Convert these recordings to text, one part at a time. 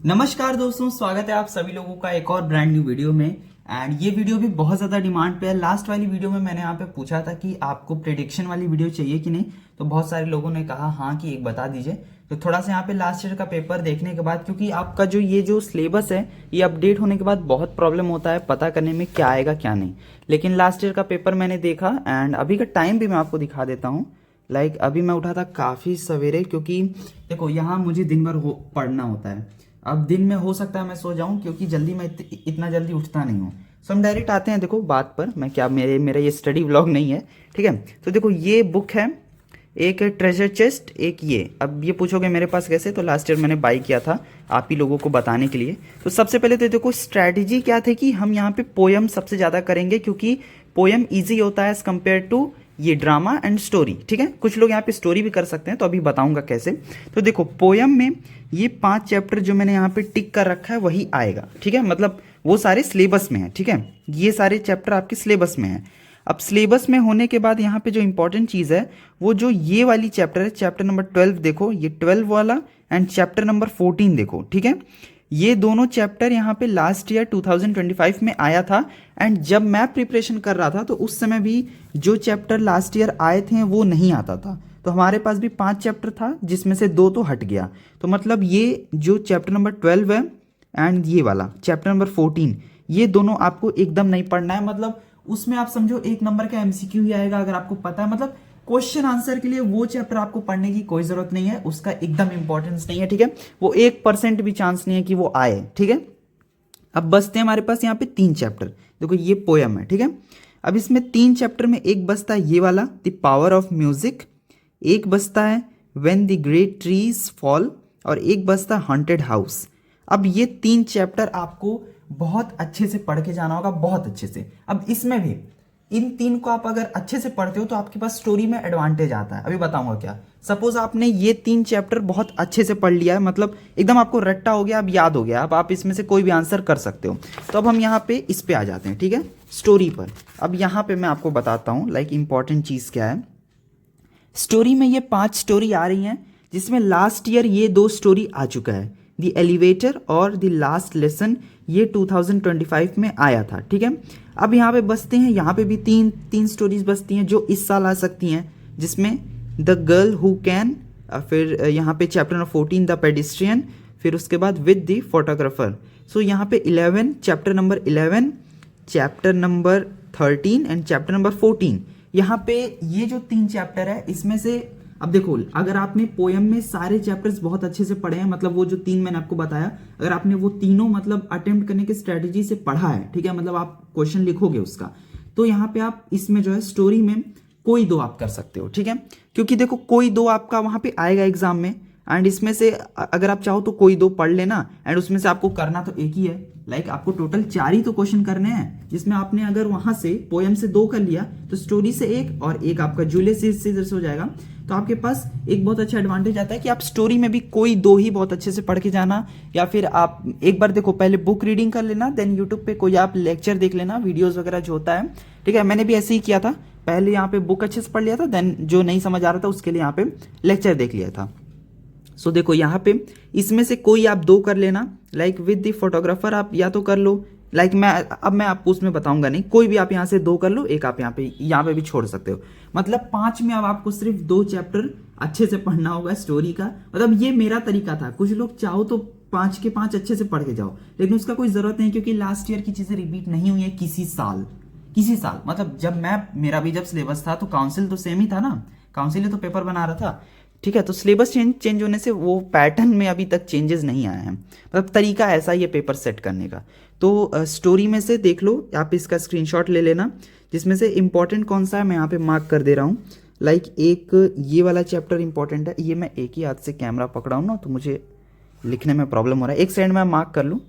नमस्कार दोस्तों, स्वागत है आप सभी लोगों का एक और ब्रांड न्यू वीडियो में। एंड ये वीडियो भी बहुत ज़्यादा डिमांड पे है। लास्ट वाली वीडियो में मैंने यहाँ पे पूछा था कि आपको प्रेडिक्शन वाली वीडियो चाहिए कि नहीं, तो बहुत सारे लोगों ने कहा हाँ कि एक बता दीजिए। तो थोड़ा सा यहाँ पे लास्ट ईयर का पेपर देखने के बाद, क्योंकि आपका जो सिलेबस है ये अपडेट होने के बाद बहुत प्रॉब्लम होता है पता करने में क्या आएगा क्या नहीं। लेकिन लास्ट ईयर का पेपर मैंने देखा एंड अभी का टाइम भी मैं आपको दिखा देता हूँ। अभी मैं उठा था काफ़ी सवेरे, क्योंकि देखो यहाँ मुझे दिन भर पढ़ना होता है। अब दिन में हो सकता है मैं सो जाऊं, क्योंकि जल्दी मैं इतना जल्दी उठता नहीं हूँ। सो हम डायरेक्ट आते हैं देखो बात पर। मैं क्या मेरा ये स्टडी व्लॉग नहीं है, ठीक है। तो देखो ये बुक है, एक ट्रेजर चेस्ट, एक ये। अब ये पूछोगे मेरे पास कैसे, तो लास्ट ईयर मैंने बाई किया था आप ही लोगों को बताने के लिए। तो सबसे पहले तो देखो स्ट्रैटेजी क्या थे कि हम यहाँ पे पोयम सबसे ज़्यादा करेंगे, क्योंकि पोयम ईजी होता है एज कम्पेयर टू ये ड्रामा एंड स्टोरी, ठीक है। कुछ लोग यहाँ पे स्टोरी भी कर सकते हैं, तो अभी बताऊंगा कैसे। तो देखो पोयम में ये 5 चैप्टर जो मैंने यहाँ पे टिक कर रखा है वही आएगा, ठीक है। मतलब वो सारे सिलेबस में है, ठीक है। ये सारे चैप्टर आपके सिलेबस में है। अब सिलेबस में होने के बाद यहाँ पे जो इंपॉर्टेंट चीज़ है वो जो ये वाली चैप्टर है, चैप्टर नंबर 12 देखो, ये 12 वाला एंड चैप्टर नंबर 14 देखो, ठीक है। ये दोनों चैप्टर यहाँ पे लास्ट ईयर 2025 में आया था। एंड जब मैं प्रिपरेशन कर रहा था तो उस समय भी जो चैप्टर लास्ट ईयर आए थे वो नहीं आता था। तो हमारे पास भी 5 चैप्टर था, जिसमें से 2 तो हट गया। तो मतलब ये जो चैप्टर नंबर 12 है एंड ये वाला चैप्टर नंबर 14, ये दोनों आपको एकदम नहीं पढ़ना है। मतलब उसमें आप समझो 1 नंबर का एमसीक्यू ही आएगा अगर आपको पता है। मतलब क्वेश्चन आंसर के लिए वो चैप्टर आपको पढ़ने की कोई जरूरत नहीं है, उसका एकदम इंपॉर्टेंस नहीं है, ठीक है। वो 1% भी चांस नहीं है कि वो आए, ठीक है। अब बचते हैं हमारे पास यहाँ पे 3 चैप्टर। देखो ये पोयम है, ठीक है। अब इसमें 3 चैप्टर में एक बचता है ये वाला द पावर ऑफ म्यूजिक, एक बचता है when the great trees fall, और एक बचता है हॉन्टेड हाउस। अब ये 3 चैप्टर आपको बहुत अच्छे से पढ़ के जाना होगा, बहुत अच्छे से। अब इसमें भी इन 3 को आप अगर अच्छे से पढ़ते हो तो आपके पास स्टोरी में एडवांटेज आता है। अभी बताऊंगा क्या। सपोज आपने ये 3 चैप्टर बहुत अच्छे से पढ़ लिया है, मतलब एकदम आपको रट्टा हो गया, अब याद हो गया, अब आप इसमें से कोई भी आंसर कर सकते हो। तो अब हम यहाँ पे इस पे आ जाते हैं, ठीक है, स्टोरी पर। अब यहाँ पे मैं आपको बताता हूँ इंपॉर्टेंट चीज़ क्या है। स्टोरी में ये 5 स्टोरी आ रही हैं, जिसमें लास्ट ईयर ये 2 स्टोरी आ चुका है, द एलिवेटर और द लास्ट लेसन, ये 2025 में आया था, ठीक है। अब यहाँ पे बचते हैं, यहाँ पे भी तीन स्टोरीज बचती हैं जो इस साल आ सकती हैं, जिसमें द गर्ल हु कैन, फिर यहाँ पे चैप्टर नंबर 14 द पेडिस्ट्रियन, फिर उसके बाद विद द फोटोग्राफर। सो यहाँ पे 11, chapter number 11, chapter number 13 and chapter number 14। यहाँ पे ये जो 3 चैप्टर है इसमें से, अब देखो अगर आपने पोयम में सारे चैप्टर्स बहुत अच्छे से पढ़े हैं, मतलब वो जो 3 मैंने आपको बताया, अगर आपने वो तीनों मतलब अटेम्प्ट करने की स्ट्रेटेजी से पढ़ा है, ठीक है, मतलब आप क्वेश्चन लिखोगे उसका, तो यहाँ पे आप इसमें जो है स्टोरी में कोई 2 आप कर सकते हो, ठीक है। क्योंकि देखो कोई 2 आपका वहां पे आएगा एग्जाम में, एंड इसमें से अगर आप चाहो तो कोई 2 पढ़ लेना, एंड उसमें से आपको करना तो एक ही है। आपको टोटल 4 ही तो क्वेश्चन करने हैं, जिसमें आपने अगर वहां से पोयम से 2 कर लिया तो स्टोरी से 1 और एक आपका जूलियस सीजर से हो जाएगा। तो आपके पास एक बहुत अच्छा एडवांटेज आता है कि आप स्टोरी में भी कोई 2 ही बहुत अच्छे से पढ़ के जाना, या फिर आप एक बार देखो पहले बुक रीडिंग कर लेना, देन यूट्यूब पे कोई आप लेक्चर देख लेना, वीडियोस वगैरह जो होता है, ठीक है। मैंने भी ऐसे ही किया था, पहले यहाँ पे बुक अच्छे से पढ़ लिया था, देन जो नहीं समझ आ रहा था उसके लिए यहाँ पे लेक्चर देख लिया था। सो देखो यहाँ पे इसमें से कोई आप 2 कर लेना, विद द फोटोग्राफर आप या तो कर लो, मैं आपको उसमें बताऊंगा नहीं, कोई भी आप यहाँ से 2 कर लो, एक आप यहाँ पे भी छोड़ सकते हो। मतलब 5 में अब आपको सिर्फ 2 चैप्टर अच्छे से पढ़ना होगा स्टोरी का। मतलब ये मेरा तरीका था। कुछ लोग चाहो तो 5 के 5 अच्छे से पढ़ के जाओ, लेकिन उसका कोई जरूरत नहीं, क्योंकि लास्ट ईयर की चीजें रिपीट नहीं हुई है किसी साल। मतलब मेरा भी जब सिलेबस था तो काउंसिल तो सेम ही था ना, काउंसिल ही तो पेपर बना रहा था, ठीक है। तो सिलेबस चेंज होने से वो पैटर्न में अभी तक चेंजेस नहीं आए हैं, मतलब तरीका ऐसा ही है पेपर सेट करने का। तो स्टोरी में से देख लो, आप इसका स्क्रीनशॉट ले लेना, जिसमें से इंपॉर्टेंट कौन सा है मैं यहाँ पे मार्क कर दे रहा हूँ। एक ये वाला चैप्टर इंपॉर्टेंट है, ये मैं एक ही हाथ से कैमरा पकड़ा हूँ ना, तो मुझे लिखने में प्रॉब्लम हो रहा है, एक सेकंड में मार्क कर लूँ।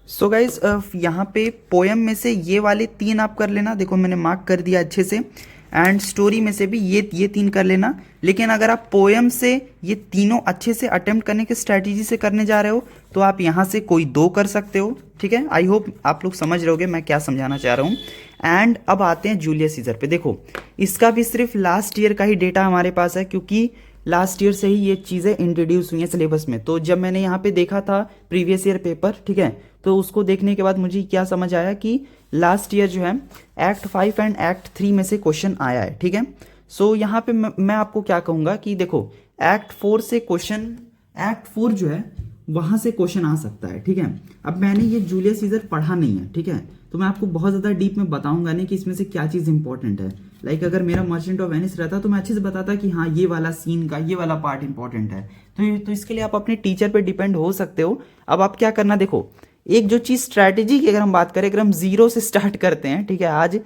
सो गाइज यहाँ पे पोयम में से ये वाले 3 आप कर लेना, देखो मैंने मार्क कर दिया अच्छे से, एंड स्टोरी में से भी ये 3 कर लेना। लेकिन अगर आप पोयम से ये तीनों अच्छे से अटेम्प्ट करने के स्ट्रैटेजी से करने जा रहे हो तो आप यहाँ से कोई 2 कर सकते हो, ठीक है। आई होप आप लोग समझ रहोगे मैं क्या समझाना चाह रहा हूँ। एंड अब आते हैं जूलियस सीजर पे। देखो इसका भी सिर्फ लास्ट ईयर का ही डेटा हमारे पास है, क्योंकि लास्ट ईयर से ही ये चीज़ें इंट्रोड्यूस हुई हैं सिलेबस में। तो जब मैंने यहाँ पे देखा था प्रीवियस ईयर पेपर, ठीक है, तो उसको देखने के बाद मुझे क्या समझ आया कि लास्ट ईयर जो है एक्ट 5 एंड एक्ट 3 में से क्वेश्चन आया है, ठीक है। सो यहाँ पे मैं आपको क्या कहूँगा कि देखो एक्ट 4 से क्वेश्चन, एक्ट 4 जो है वहाँ से क्वेश्चन आ सकता है, ठीक है। अब मैंने ये जूलियस सीजर पढ़ा नहीं है, ठीक है, तो मैं आपको बहुत ज़्यादा डीप में बताऊंगा नहीं कि इसमें से क्या चीज़ इंपॉर्टेंट है। लाइक अगर मेरा मर्चेंट ऑफ वेनिस रहता तो मैं अच्छे से बताता कि हाँ ये वाला सीन का ये वाला पार्ट इंपॉर्टेंट है। तो इसके लिए आप अपने टीचर पे डिपेंड हो सकते हो। अब आप क्या करना, देखो एक जो चीज़ स्ट्रैटेजी की अगर हम बात करें, अगर हम जीरो से स्टार्ट करते हैं, ठीक है, आज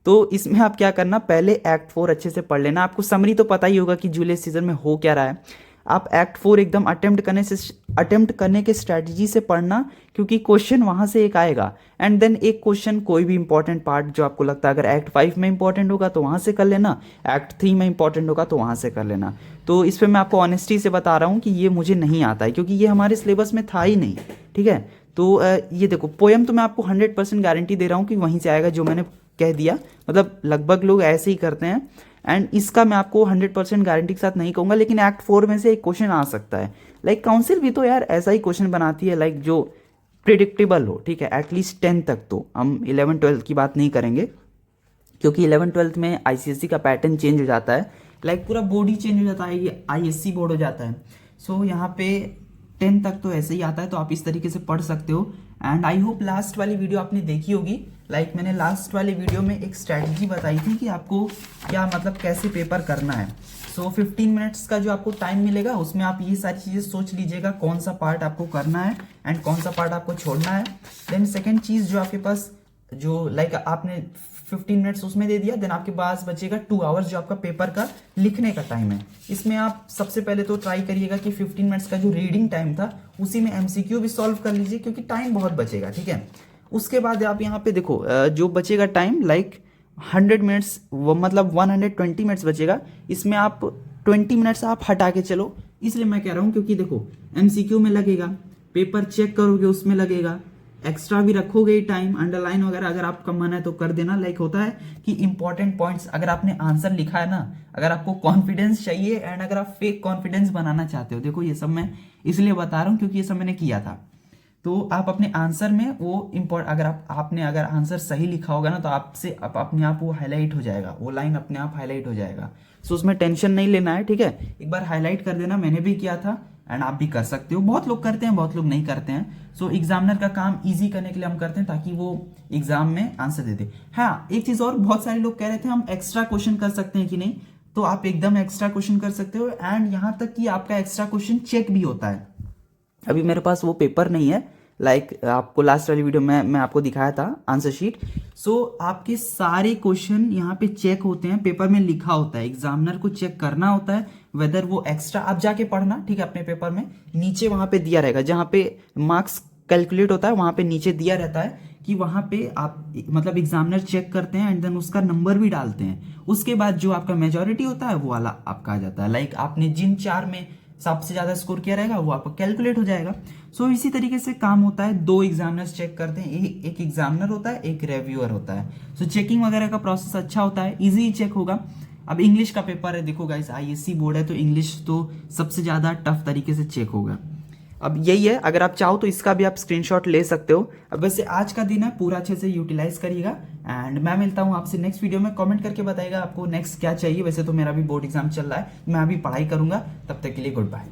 तो इसमें आप क्या करना, पहले एक्ट 4 अच्छे से पढ़ लेना। आपको समरी तो पता ही होगा कि जूलियस सीजर में हो क्या रहा है। आप एक्ट 4 एकदम अटेम्प्ट करने के स्ट्रैटेजी से पढ़ना, क्योंकि क्वेश्चन वहाँ से एक आएगा। एंड देन एक क्वेश्चन कोई भी इंपॉर्टेंट पार्ट जो आपको लगता है अगर एक्ट 5 में इंपॉर्टेंट होगा तो वहाँ से कर लेना, एक्ट 3 में इंपॉर्टेंट होगा तो वहाँ से कर लेना। तो इस पर मैं आपको ऑनेस्टी से बता रहा हूँ कि ये मुझे नहीं आता है, क्योंकि ये हमारे सिलेबस में था ही नहीं, ठीक है। तो ये देखो पोएम तो मैं आपको 100% गारंटी दे रहा हूँ कि वहीं से आएगा, जो मैंने कह दिया, मतलब लगभग लोग ऐसे ही करते हैं। एंड इसका मैं आपको 100% गारंटी के साथ नहीं कहूँगा, लेकिन एक्ट 4 में से एक क्वेश्चन आ सकता है। लाइक काउंसिल भी तो यार ऐसा ही क्वेश्चन बनाती है, लाइक जो प्रिडिक्टेबल हो, ठीक है, एटलीस्ट 10 तक। तो हम 11-12 की बात नहीं करेंगे, क्योंकि 11-12 में आईसीएसई का पैटर्न चेंज हो जाता है, लाइक पूरा बोर्ड ही चेंज हो जाता है, ये आईएससी बोर्ड हो जाता है। सो यहाँ पे 10 तक तो ऐसे ही आता है, तो आप इस तरीके से पढ़ सकते हो। एंड आई होप लास्ट वाली वीडियो आपने देखी होगी। लाइक मैंने लास्ट वाले वीडियो में एक स्ट्रैटेजी बताई थी कि आपको क्या मतलब कैसे पेपर करना है। सो 15 मिनट्स का जो आपको टाइम मिलेगा उसमें आप ये सारी चीज़ें सोच लीजिएगा, कौन सा पार्ट आपको करना है एंड कौन सा पार्ट आपको छोड़ना है। देन सेकेंड चीज़ जो आपके पास जो लाइक आपने 15 मिनट्स उसमें दे दिया, देन आपके पास बचेगा 2 आवर्स जो आपका पेपर का लिखने का टाइम है। इसमें आप सबसे पहले तो ट्राई करिएगा कि 15 मिनट्स का जो रीडिंग टाइम था उसी में एमसीक्यू भी सॉल्व कर लीजिए, क्योंकि टाइम बहुत बचेगा, ठीक है। उसके बाद आप यहाँ पे देखो जो बचेगा टाइम लाइक 100 मिनट्स, वो मतलब 120 मिनट्स बचेगा। इसमें आप 20 मिनट्स आप हटा के चलो, इसलिए मैं कह रहा हूँ क्योंकि देखो एमसीक्यू में लगेगा, पेपर चेक करोगे उसमें लगेगा, एक्स्ट्रा भी रखोगे ही टाइम, अंडरलाइन वगैरह अगर आपका मन है तो कर देना। लाइक होता है कि इंपॉर्टेंट पॉइंट्स अगर आपने आंसर लिखा है ना, अगर आपको कॉन्फिडेंस चाहिए एंड अगर आप फेक कॉन्फिडेंस बनाना चाहते हो, देखो ये सब मैं इसलिए बता रहा हूँ क्योंकि ये सब मैंने किया था। तो आप अपने आंसर में वो अगर आपने अगर आंसर सही लिखा होगा ना, तो आपसे अपने आप वो हाईलाइट हो जाएगा, वो लाइन अपने आप हाईलाइट हो जाएगा। सो उसमें टेंशन नहीं लेना है, ठीक है। एक बार हाईलाइट कर देना, मैंने भी किया था एंड आप भी कर सकते हो। बहुत लोग करते हैं, बहुत लोग नहीं करते हैं। सो एग्जामिनर का काम इजी करने के लिए हम करते हैं ताकि वो एग्जाम में आंसर दे दे। हाँ एक चीज और, बहुत सारे लोग कह रहे थे हम एक्स्ट्रा क्वेश्चन कर सकते हैं कि नहीं, तो आप एकदम एक्स्ट्रा क्वेश्चन कर सकते हो। एंड यहाँ तक कि आपका एक्स्ट्रा क्वेश्चन चेक भी होता है। अभी मेरे पास वो पेपर नहीं है, लाइक आपको लास्ट वाली वीडियो में मैं आपको दिखाया था आंसर शीट। सो आपके सारे क्वेश्चन यहाँ पे चेक होते हैं, पेपर में लिखा होता है, एग्जामिनर को चेक करना होता है वेदर वो एक्स्ट्रा। आप जाके पढ़ना, ठीक है, अपने पेपर में नीचे वहाँ पे दिया रहेगा, जहाँ पे मार्क्स कैलकुलेट होता है वहाँ पे नीचे दिया रहता है कि वहाँ पे आप मतलब एग्जामिनर चेक करते हैं एंड देन उसका नंबर भी डालते हैं। उसके बाद जो आपका मेजॉरिटी होता है वो वाला आपका आ जाता है। लाइक आपने जिन 4 में सबसे ज्यादा स्कोर किया रहेगा वो आपका कैलकुलेट हो जाएगा। सो इसी तरीके से काम होता है। 2 एग्जामिनर्स चेक करते हैं, एक एग्जामिनर होता है, एक रिव्यूअर होता है। सो चेकिंग वगैरह का प्रोसेस अच्छा होता है, इजी चेक होगा। अब इंग्लिश का पेपर है, देखो गाइस आईएससी बोर्ड है तो इंग्लिश तो सबसे ज्यादा टफ तरीके से चेक होगा। अब यही है, अगर आप चाहो तो इसका भी आप स्क्रीनशॉट ले सकते हो। अब वैसे आज का दिन है, पूरा अच्छे से यूटिलाइज करिएगा एंड मैं मिलता हूँ आपसे नेक्स्ट वीडियो में। कमेंट करके बताइएगा आपको नेक्स्ट क्या चाहिए। वैसे तो मेरा भी बोर्ड एग्जाम चल रहा है, मैं अभी पढ़ाई करूंगा, तब तक के लिए गुड बाय।